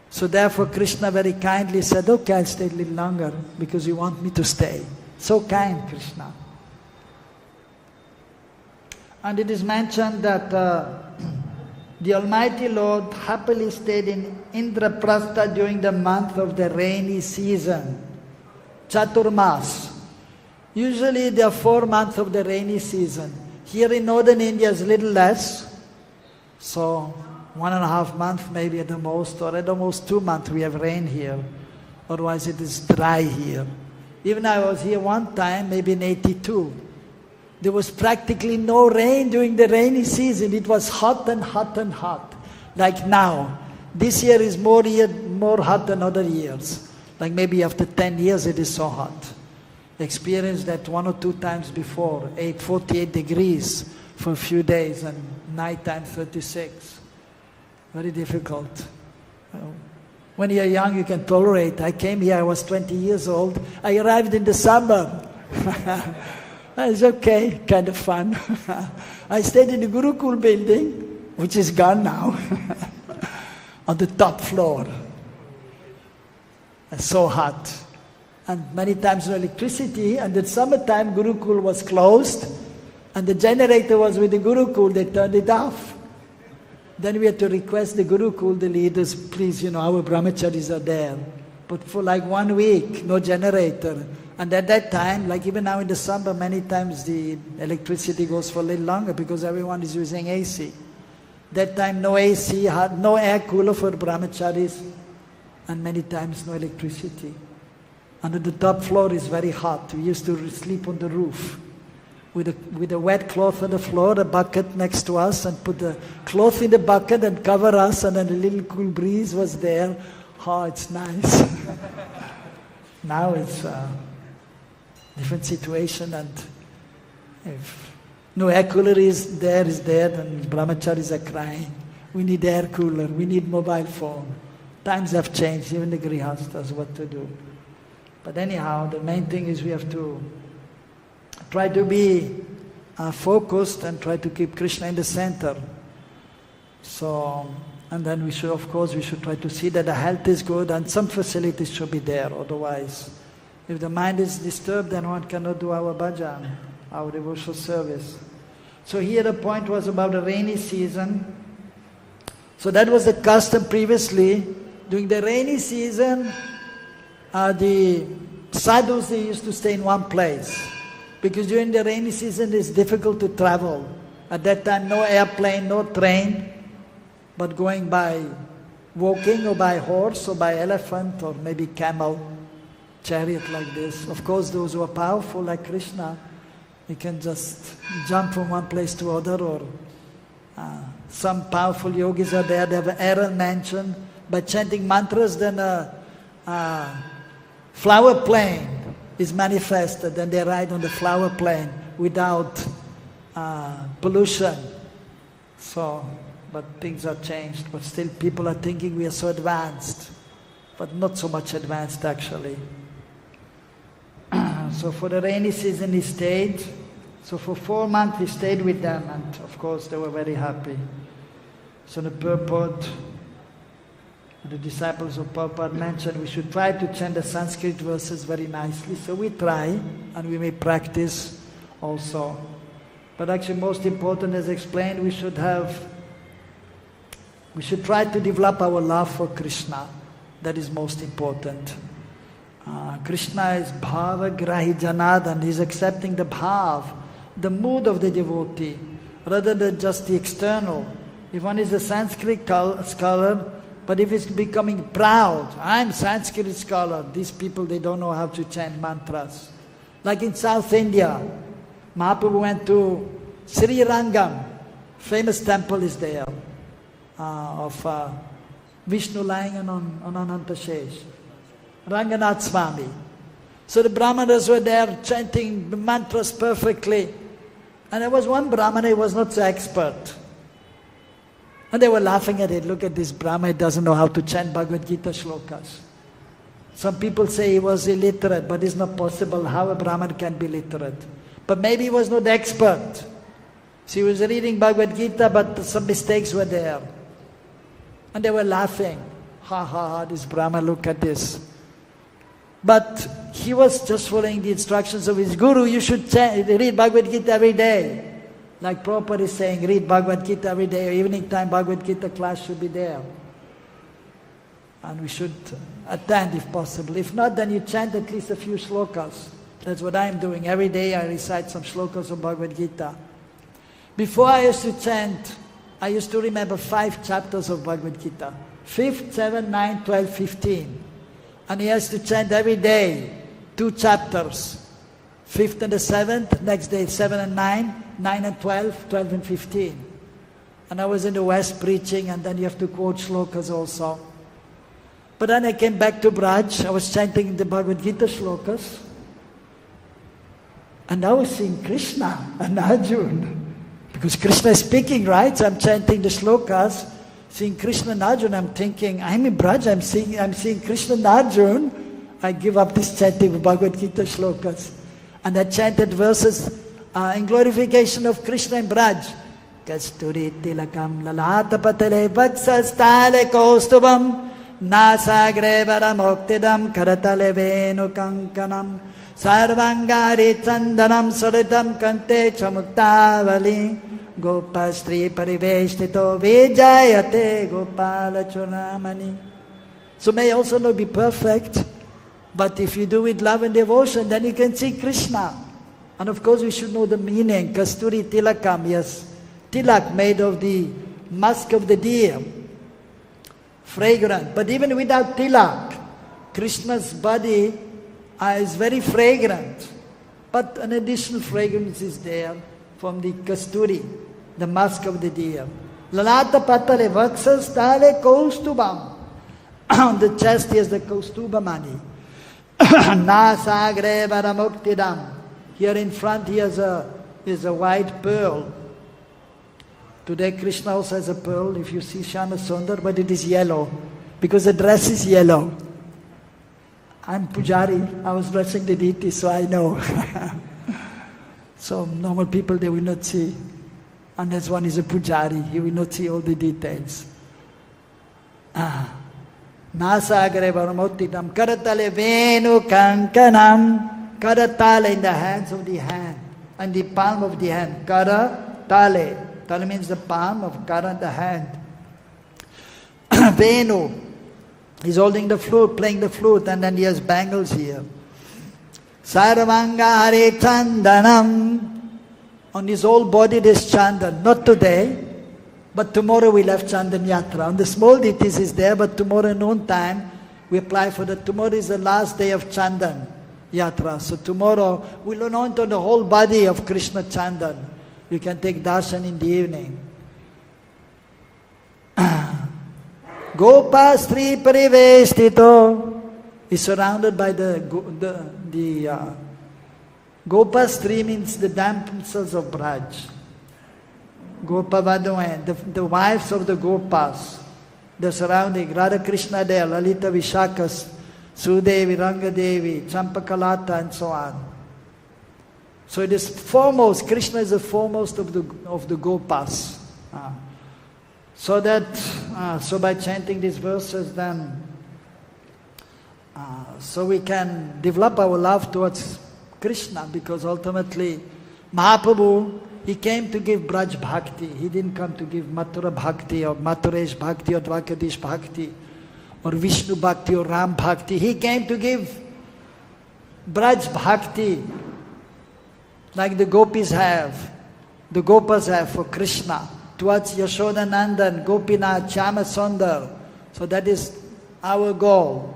So therefore Krishna very kindly said, okay, I'll stay a little longer, because you want me to stay. So kind, Krishna. And it is mentioned that the Almighty Lord happily stayed in Indraprastha during the month of the rainy season, Chaturmas. Usually there are 4 months of the rainy season. Here in northern India is a little less, so 1.5 months maybe at the most, or at the most 2 months we have rain here. Otherwise it is dry here. Even I was here one time, maybe in 82. There was practically no rain during the rainy season. It was hot and hot and hot, like now. This year is more hot than other years. Like maybe after 10 years it is so hot. Experienced that 1 or 2 times before, 48 degrees for a few days, and night time 36. Very difficult. When you're young you can tolerate. I came here, I was 20 years old. I arrived in the summer. It's okay, kind of fun. I stayed in the Gurukul building, which is gone now, on the top floor. It's so hot. and many times no electricity, and in summertime Gurukul was closed, and the generator was with the Gurukul, they turned it off. Then we had to request the Gurukul, the leaders, please, our brahmacharis are there. But for like 1 week, no generator. And at that time, like even now in the summer, many times the electricity goes for a little longer because everyone is using AC. That time no AC, no air cooler for brahmacharis, and many times no electricity. And the top floor is very hot. We used to sleep on the roof with a wet cloth on the floor, a bucket next to us, and put the cloth in the bucket and cover us, and then a little cool breeze was there. Oh, it's nice. Now it's a different situation, and if no air cooler is there, then brahmacharis are crying. We need air cooler, we need mobile phone. Times have changed, even the grihasthas, what to do. But anyhow, the main thing is we have to try to be focused and try to keep Krishna in the center. So, and then we should try to see that the health is good and some facilities should be there. Otherwise, if the mind is disturbed, then one cannot do our bhajan, our devotional service. So here the point was about the rainy season. So that was the custom previously. During the rainy season, the sadhus, they used to stay in one place. Because during the rainy season it's difficult to travel. At that time no airplane, no train, but going by walking or by horse or by elephant or maybe camel, chariot like this. Of course those who are powerful like Krishna, they can just jump from one place to other, or some powerful yogis are there, they have an aerial mansion. By chanting mantras, then a flower plane is manifested, and they ride on the flower plane without pollution. So, but things are changed, but still people are thinking we are so advanced, but not so much advanced actually. So for the rainy season he stayed. So for 4 months he stayed with them, and of course they were very happy. So the purport, the disciples of Prabhupada mentioned we should try to chant the Sanskrit verses very nicely. So we try, and we may practice also. But actually most important, as explained, we should try to develop our love for Krishna. That is most important. Krishna is bhava-grahi janad, and he's accepting the bhav, the mood of the devotee, rather than just the external. If one is a Sanskrit scholar, but if it's becoming proud, I'm Sanskrit scholar, these people, they don't know how to chant mantras. Like in South India, Mahaprabhu went to Sri Rangam, famous temple is there, of Vishnu lying on Anantashesh, Ranganath Swami. So the Brahmanas were there chanting the mantras perfectly. And there was one Brahmana, he was not so expert. And they were laughing at it. Look at this Brahmana, he doesn't know how to chant Bhagavad Gita shlokas. Some people say he was illiterate, but it's not possible how a Brahman can be literate. But maybe he was not expert. So he was reading Bhagavad Gita, but some mistakes were there. And they were laughing. Ha ha ha, this Brahman, look at this. But he was just following the instructions of his guru. You should read Bhagavad Gita every day. Like Prabhupada is saying, read Bhagavad Gita every day. Evening time Bhagavad Gita class should be there. And we should attend if possible. If not, then you chant at least a few shlokas. That's what I am doing. Every day I recite some shlokas of Bhagavad Gita. Before I used to chant, I used to remember 5 chapters of Bhagavad Gita. 5th, 7th, 9th, 12th, 15th. And he has to chant every day 2 chapters. 5th and the 7th, next day 7 and 9, 9 and 12, 12 and 15. And I was in the West preaching, and then you have to quote shlokas also. But then I came back to Braj, I was chanting the Bhagavad Gita shlokas. And I was seeing Krishna and Arjuna. Because Krishna is speaking, right? So I'm chanting the shlokas, seeing Krishna and Arjuna. I'm thinking, I'm in Braj, I'm seeing Krishna and Arjuna. I give up this chanting of Bhagavad Gita shlokas. And I chanted verses in glorification of Krishna in Braj. Kasturi tilakam lalata patale vaksastale kaustubam Nasagre vara-muktidam karatale venu-kankanam sarvangari chandanam saritam kante chamuktavali gopastri pariveshtito vijayate gopala-chudamani. So may also not be perfect, but if you do with love and devotion, then you can see Krishna. And of course we should know the meaning. Kasturi tilakam, yes. Tilak made of the musk of the deer. Fragrant. But even without tilak, Krishna's body is very fragrant. But an additional fragrance is there from the kasturi, the musk of the deer. Lalata patale vaksas tale kaustubam. On the chest is the kaustuba mani. Nasagre vara-muktidam. Here in front he has is a white pearl. Today Krishna also has a pearl, if you see Shyama Sundar, but it is yellow, because the dress is yellow. I'm Pujari, I was blessing the deity, so I know. So normal people, they will not see. Unless one is a Pujari, he will not see all the details. Nasagare vara-muktidam karatale venu-kankanam. Karatale in the hands of the hand, and the palm of the hand. Karatale. Tale means the palm, of kara, the hand. Venu. He's holding the flute, playing the flute, and then he has bangles here. Sarvangari chandanam. On his whole body there's chandan. Not today, but tomorrow we'll have chandan yatra. On the small deities is there, but tomorrow noon time we apply for that. Tomorrow is the last day of chandan yatra. So tomorrow we'll anoint on the whole body of Krishna chandan. You can take darshan in the evening. Gopastri pariveshtito is surrounded by the Gopastri means the damsels of Braj. Gopavaduen, the wives of the Gopas, the surrounding Radha Krishna there, Lalita Vishakhas, Sudevi, Rangadevi, Champakalata, and so on. So it is foremost, Krishna is the foremost of the Gopas. So by chanting these verses, then, so we can develop our love towards Krishna, because ultimately Mahaprabhu, he came to give Braj Bhakti. He didn't come to give Mathura Bhakti or Mathuresh Bhakti or Dvakadish Bhakti or Vishnu Bhakti or Ram Bhakti. He came to give Braj Bhakti, like the gopis have, the gopas have for Krishna, towards Yashoda Nandan, Gopinath, Shyama Sundar. So that is our goal.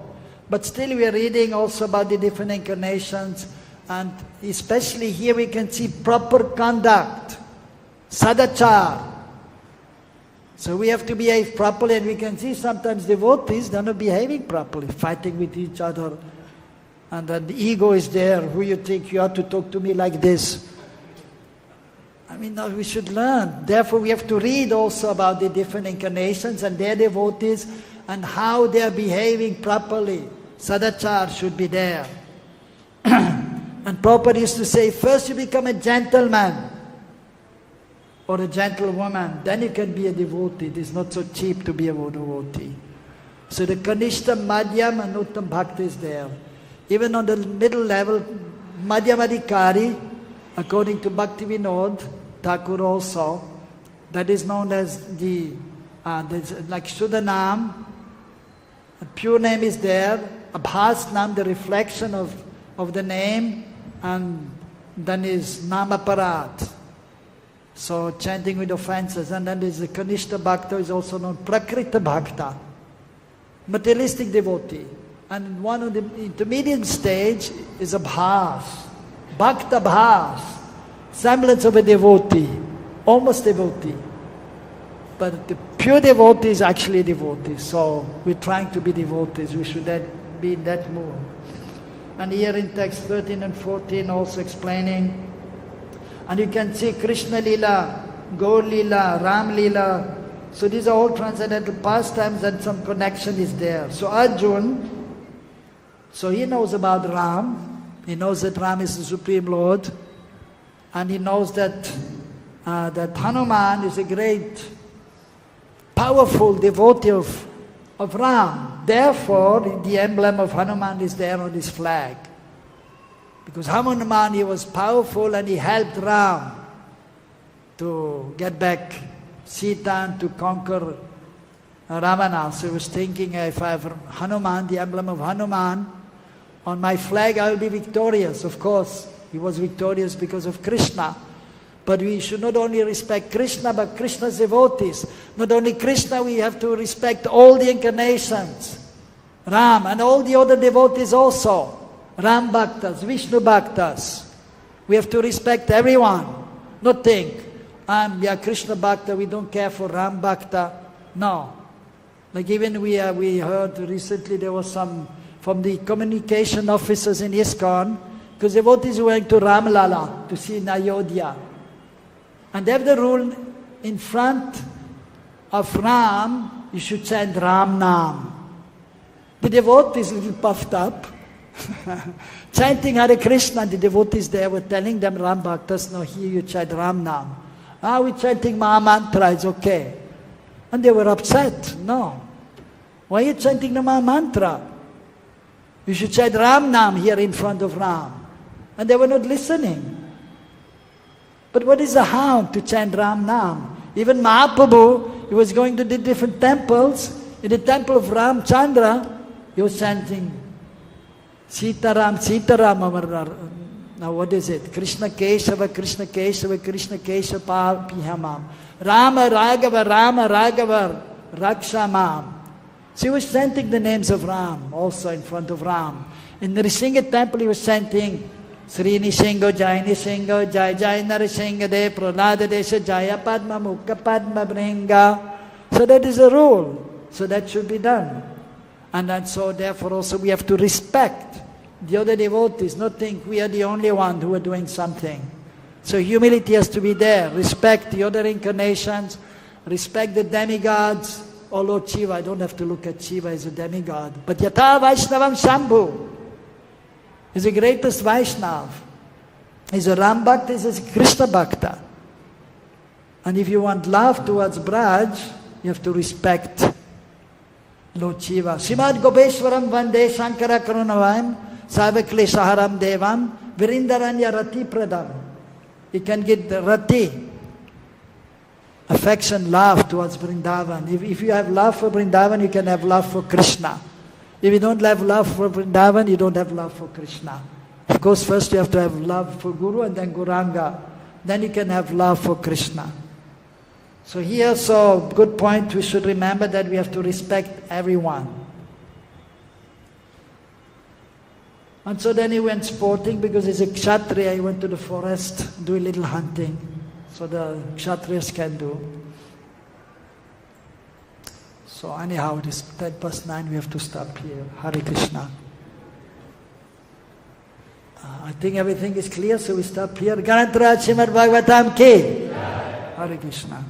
But still we are reading also about the different incarnations, and especially here we can see proper conduct, sadachar. So we have to behave properly, and we can see sometimes devotees, they're not behaving properly, fighting with each other. And then the ego is there. Who you think you ought to talk to me like this? I mean, now we should learn. Therefore, we have to read also about the different incarnations and their devotees and how they are behaving properly. Sadachar should be there. And Prabhupada used to say, first you become a gentleman or a gentlewoman, then you can be a devotee. It is not so cheap to be a devotee. So the Kanishta, Madhyam and Uttam Bhakti is there. Even on the middle level, Madhyamadikari, according to Bhakti Vinod Thakur also, that is known as the, like Shuddhanam, a pure name is there, Abhasnam, the reflection of the name, and then is Namaparat. So chanting with offenses, and then there's the Kanishta Bhakta, is also known Prakrita Bhakta, materialistic devotee. And one of the intermediate stage is Abhas, Bhakta Bhas, semblance of a devotee, almost devotee. But the pure devotee is actually a devotee. So we're trying to be devotees. We should be in that mood. And here in text 13 and 14 also explaining. And you can see Krishna Lila, Gaur Lila, Ram Lila. So these are all transcendental pastimes, and some connection is there. So Arjuna, so he knows about Ram. He knows that Ram is the Supreme Lord. And he knows that Hanumān is a great, powerful devotee of of Ram. Therefore, the emblem of Hanumān is there on his flag. Because Hanumān, he was powerful and he helped Ram to get back Sita and to conquer Ravana. So he was thinking, if I have Hanumān, the emblem of Hanumān, on my flag I will be victorious. Of course, he was victorious because of Kṛṣṇa. But we should not only respect Kṛṣṇa, but Kṛṣṇa's devotees. Not only Kṛṣṇa, we have to respect all the incarnations. Ram and all the other devotees also. Ram Bhaktas, Vishnu Bhaktas. We have to respect everyone. Not think, we are Krishna Bhakta, we don't care for Ram Bhakta. No. Like even we heard recently there was some from the communication officers in ISKCON, because devotees went to Ramlala to see in Ayodhya. And they have the rule, in front of Ram, you should chant Ram Nam. The devotees a little puffed up, chanting Hare Krishna. The devotees there were telling them, Ram Bhaktas, no, here you chant Ram Nam. We're chanting Maha Mantra, it's okay. And they were upset. No. Why are you chanting the Maha Mantra? You should chant Ram Nam here in front of Ram. And they were not listening. But what is the harm to chant Ram Nam? Even Mahaprabhu, he was going to the different temples. In the temple of Ram Chandra, he was chanting Sitaram, Sitaram. Now what is it? Krishna Keshava, Krishna Keshava, Krishna Keshava Pihamam. Rama Raghava, Rama Raghava, Rakshamam. So he was chanting the names of Ram also in front of Ram. In the Nrsimha temple he was chanting Sri Nishingo, Jai Nishingo, Jai Jai Nrsimha De, Prahlada Desha, Jaya Padma, Mukha Padma Bringa. So that is a rule. So that should be done. And so therefore also we have to respect the other devotees, not think we are the only one who are doing something. So humility has to be there. Respect the other incarnations, respect the demigods. Oh Lord Shiva, I don't have to look at Shiva as a demigod. But Yatha Vaishnavam Shambhu is the greatest Vaishnav. He's a Ram Bhakta, he's a Krishna Bhakta. And if you want love towards Braj, you have to respect Lord Shiva. Srimad Gopeshwaram Vande Shankara Karunavayam Saviklesaharam Devam Virindaranya Rati Pradam. You can get the Rati, affection, love towards Vrindavan. If you have love for Vrindavan, you can have love for Krishna. If you don't have love for Vrindavan, you don't have love for Krishna. Of course, first you have to have love for Guru and then Gauranga. Then you can have love for Krishna. So here, so good point, we should remember that we have to respect everyone. And so then he went sporting because he's a kshatriya, he went to the forest, do a little hunting. So the kshatriyas can do. So anyhow, it is 9:10, we have to stop here. Hare Krishna. I think everything is clear, so we stop here. Gāṇḍīvaṁ Srimad Bhagavatam ki. Hare Krishna.